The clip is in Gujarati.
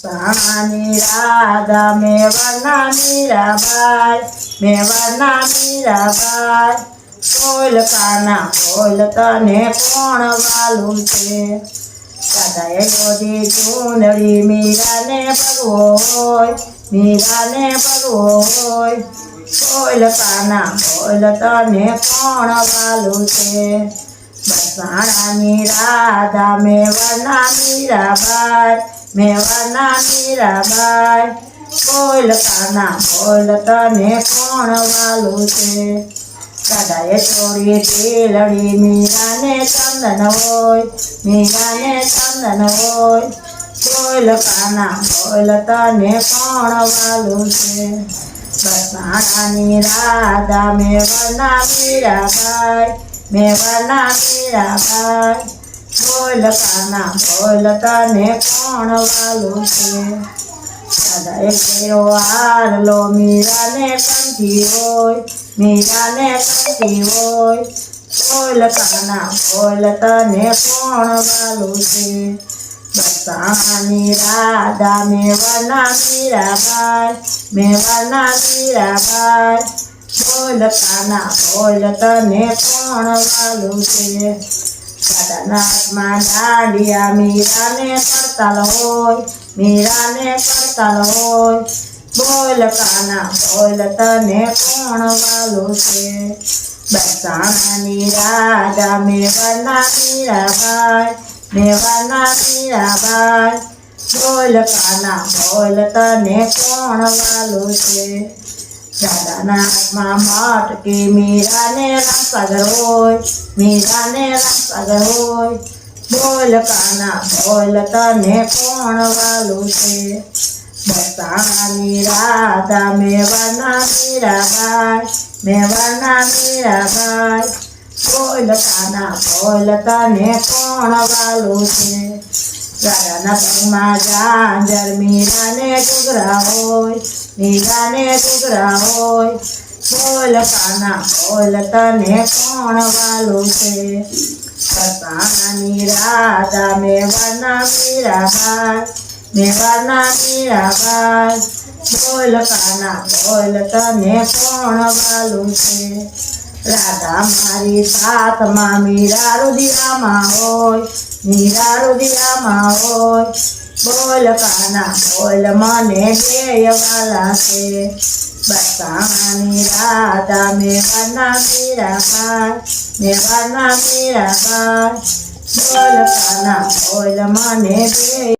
બરસાણાની રાધા મેવાડના મીરાબાઈ, મેવાડના મીરાબાઈ, બોલ કાના બોલ તને કોણ વાલું છે? દાદાએ ગોદી ચૂંદડી મીરાને ભરવો હોય, મીરાને ભરવો હોય, બોલ કાના બોલ તને કોણ વાલું છે? બરસાણાની રાધા મેવાડના મીરાબાઈ, મેવાડના મીરાબાઈ, બોલ કાના બોલ તને કોણ વાલું છે? દાદાએ છોડી તેલડી મીરાને ચંદન હોય, મીરાને ચંદન હોય, બોલ કાના બોલ તને કોણ વાલું છે? બરસાણાની રાધા મેવાડના મીરાબાઈ, મેવાડના મીરાબાઈ, બોલ કાના બોલ તને કોણ વાલું છે? દાદાએ કર્યો હારલો મીરાને કંઠી હોય, મીરાને કંઠી હોય, બોલ કાના બોલ તને કોણ વાલું છે? બરસાણાની રાધા મેવાડના મીરાબાઈ, મેવાડના મીરાબાઈ, બોલ કાના બોલ તને કોણ વાલું છે? દાદાના હાથમાં દાંડિયા મીરાને કરતાલ હોય, મીરાને કરતાલ હોય, બોલ કાના બોલ તને કોણ વાલું છે? બરસાણાની રાધા મેવાડના મીરાબાઈ, મેવાડના મીરાબાઈ, બોલ કાના બોલ તને કોણ વાલું છે? દાદાના હાથમાં મટકી મીરાને રામસાગર હોય, મીરાને રામસાગર હોય, બોલ કાના બોલ તને કોણ વાલું છે? બરસાણાની રાધા મેવાડના મીરાબાઈ, મેવાડના મીરાબાઈ, બોલ કાના બોલ તને કોણ વાલું છે? દાદાના પગમાં ઝાંઝર મીરાને ઘૂઘરા હોય, મીરાને ઘૂઘરા હોય, બોલ કાના બોલ તને કોણ વાલું છે? બરસાણાની રાધા મેવાડના મીરાબાઈ, મેવાડના મીરાબાઈ, બોલ કાના બોલ તને કોણ વાલું છે? રાધા મારી સાથમાં મીરા રુદિયામાં હોય, મીરા રુદિયામાં હોય, બોલ કાના બોલ મને દેય વાલા છે? બરસાણાની રાધા મેવાડના મીરાબાઈ, મેવાડના મીરાબાઈ, બોલ કાના બોલ મને દેય